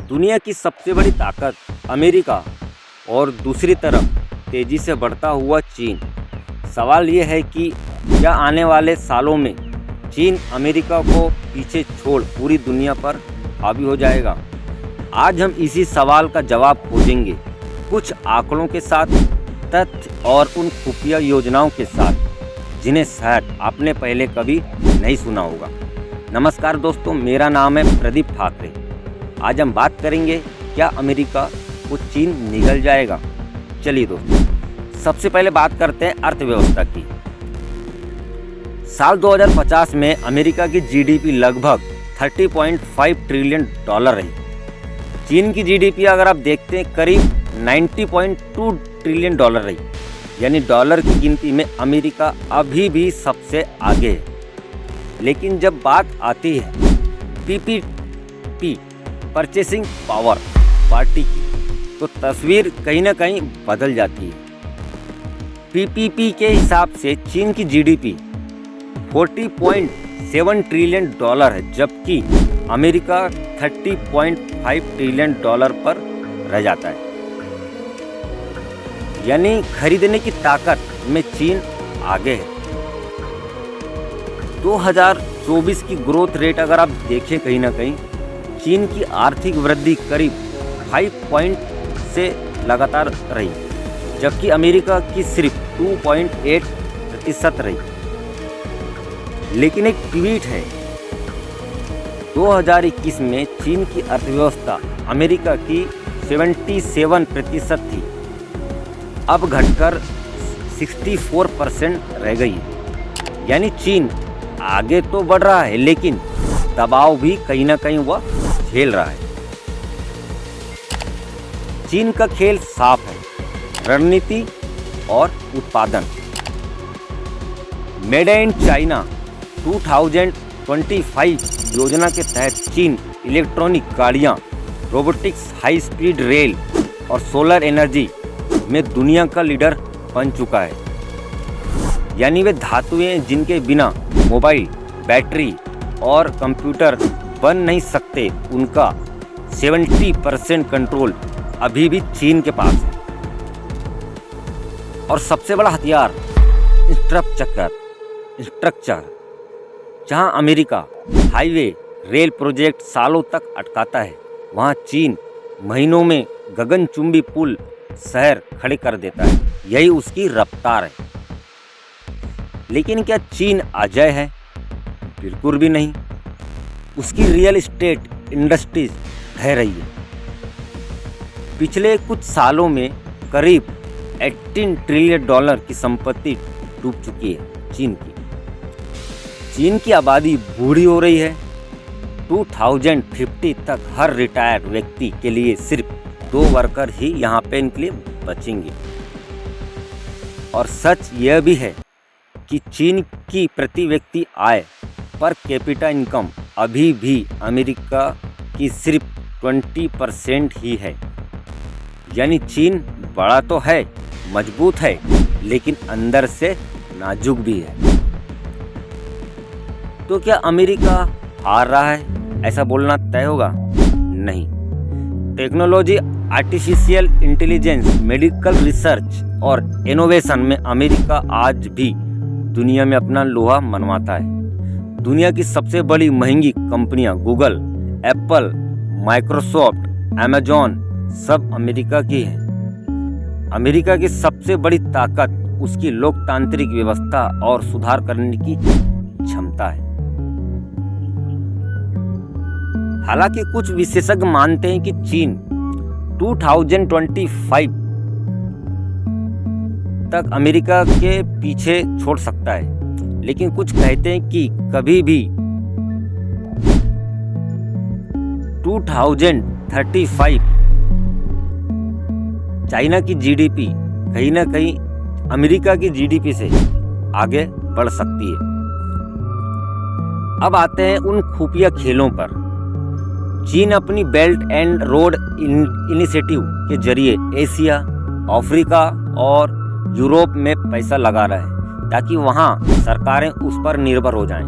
दुनिया की सबसे बड़ी ताकत अमेरिका और दूसरी तरफ तेज़ी से बढ़ता हुआ चीन। सवाल ये है कि क्या आने वाले सालों में चीन अमेरिका को पीछे छोड़ पूरी दुनिया पर हावी हो जाएगा। आज हम इसी सवाल का जवाब खोजेंगे, कुछ आंकड़ों के साथ, तथ्य और उन खुफिया योजनाओं के साथ जिन्हें शायद आपने पहले कभी नहीं सुना होगा। नमस्कार दोस्तों, मेरा नाम है प्रदीप ठाकरे। आज हम बात करेंगे क्या अमेरिका को चीन निगल जाएगा। चलिए दोस्तों, सबसे पहले बात करते हैं अर्थव्यवस्था की। साल 2050 में अमेरिका की जीडीपी लगभग 30.5 ट्रिलियन डॉलर रही। चीन की जीडीपी अगर आप देखते हैं करीब 90.2 ट्रिलियन डॉलर रही, यानी डॉलर की गिनती में अमेरिका अभी भी सबसे आगे है। लेकिन जब बात आती है पीपीपी परचेसिंग पावर पार्टी की, तो तस्वीर कहीं ना कहीं बदल जाती है। पीपीपी के हिसाब से चीन की जीडीपी 40.7 ट्रिलियन डॉलर है, जबकि अमेरिका 30.5 ट्रिलियन डॉलर पर रह जाता है। यानी खरीदने की ताकत में चीन आगे है। 2024 की ग्रोथ रेट अगर आप देखें, कहीं ना कहीं चीन की आर्थिक वृद्धि करीब 5 पॉइंट से लगातार रही, जबकि अमेरिका की सिर्फ 2.8% रही। लेकिन एक ट्वीट है, 2021 में चीन की अर्थव्यवस्था अमेरिका की 77% थी, अब घटकर 64% रह गई है। यानी चीन आगे तो बढ़ रहा है, लेकिन दबाव भी कहीं ना कहीं वह झेल रहा है। चीन का खेल साफ है, रणनीति और उत्पादन। मेड इन चाइना 2025 योजना के तहत चीन इलेक्ट्रॉनिक गाड़ियां, रोबोटिक्स, हाई स्पीड रेल और सोलर एनर्जी में दुनिया का लीडर बन चुका है। यानी वे धातुएं जिनके बिना मोबाइल, बैटरी और कंप्यूटर बन नहीं सकते, उनका 70% कंट्रोल अभी भी चीन के पास है। और सबसे बड़ा हथियार इंफ्रास्ट्रक्चर, जहां अमेरिका हाईवे, रेल प्रोजेक्ट सालों तक अटकाता है, वहां चीन महीनों में गगनचुंबी पुल, शहर खड़े कर देता है। यही उसकी रफ्तार है। लेकिन क्या चीन अजेय है? बिल्कुल भी नहीं। उसकी रियल एस्टेट इंडस्ट्रीज ढह रही है। पिछले कुछ सालों में करीब 18 ट्रिलियन डॉलर की संपत्ति डूब चुकी है चीन की। चीन की आबादी बूढ़ी हो रही है। 2050 तक हर रिटायर्ड व्यक्ति के लिए सिर्फ 2 वर्कर ही यहाँ पे इनके लिए बचेंगे। और सच यह भी है कि चीन की प्रति व्यक्ति आय पर कैपिटा इनकम अभी भी अमेरिका की सिर्फ 20% ही है। यानी चीन बड़ा तो है, मजबूत है, लेकिन अंदर से नाजुक भी है। तो क्या अमेरिका हार रहा है, ऐसा बोलना तय होगा? नहीं। Technology, artificial intelligence, medical research और इनोवेशन में अमेरिका आज भी दुनिया में अपना लोहा मनवाता है। दुनिया की सबसे बड़ी महंगी कंपनियां गूगल, एप्पल, माइक्रोसॉफ्ट, अमेजॉन सब अमेरिका की हैं। अमेरिका की सबसे बड़ी ताकत उसकी लोकतांत्रिक व्यवस्था और सुधार करने की क्षमता है। हालांकि कुछ विशेषज्ञ मानते हैं कि चीन 2025 तक अमेरिका के पीछे छोड़ सकता है, लेकिन कुछ कहते हैं कि कभी भी 2035 चाइना की जीडीपी कहीं ना कहीं अमेरिका की जीडीपी से आगे बढ़ सकती है। अब आते हैं उन खुफिया खेलों पर। चीन अपनी बेल्ट एंड रोड इनिशिएटिव के जरिए एशिया, अफ्रीका और यूरोप में पैसा लगा रहा है, ताकि वहां सरकारें उस पर निर्भर हो जाएं।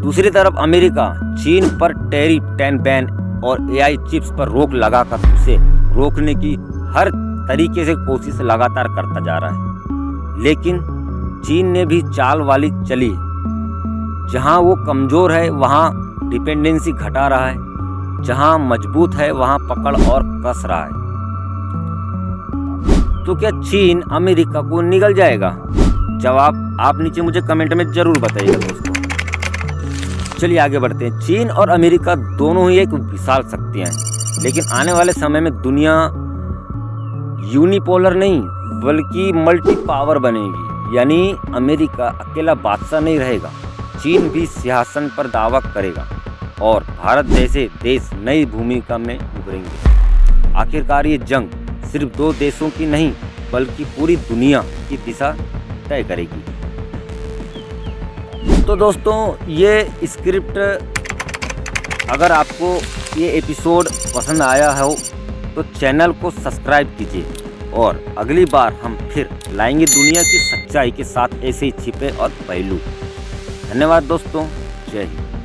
दूसरी तरफ अमेरिका चीन पर टैरिफ 10 बैन और AI चिप्स पर रोक लगाकर उसे रोकने की हर तरीके से कोशिश लगातार करता जा रहा है। लेकिन चीन ने भी चाल वाली चली। जहां वो कमज़ोर है वहां डिपेंडेंसी घटा रहा है, जहां मजबूत है वहां पकड़ और कस रहा है। तो क्या चीन अमेरिका को निगल जाएगा? जवाब आप नीचे मुझे कमेंट में ज़रूर बताइएगा दोस्तों। चलिए आगे बढ़ते हैं। चीन और अमेरिका दोनों ही एक विशाल शक्तियां हैं, लेकिन आने वाले समय में दुनिया यूनिपोलर नहीं बल्कि मल्टी पावर बनेगी। यानी अमेरिका अकेला बादशाह नहीं रहेगा, चीन भी सिंहासन पर दावा करेगा और भारत जैसे देश नई भूमिका में उभरेंगे। आखिरकार ये जंग सिर्फ दो देशों की नहीं बल्कि पूरी दुनिया की दिशा तय करेगी। तो दोस्तों ये स्क्रिप्ट, अगर आपको ये एपिसोड पसंद आया हो तो चैनल को सब्सक्राइब कीजिए और अगली बार हम फिर लाएंगे दुनिया की सच्चाई के साथ ऐसे ही छिपे और पहलू। धन्यवाद दोस्तों, जय हिंद।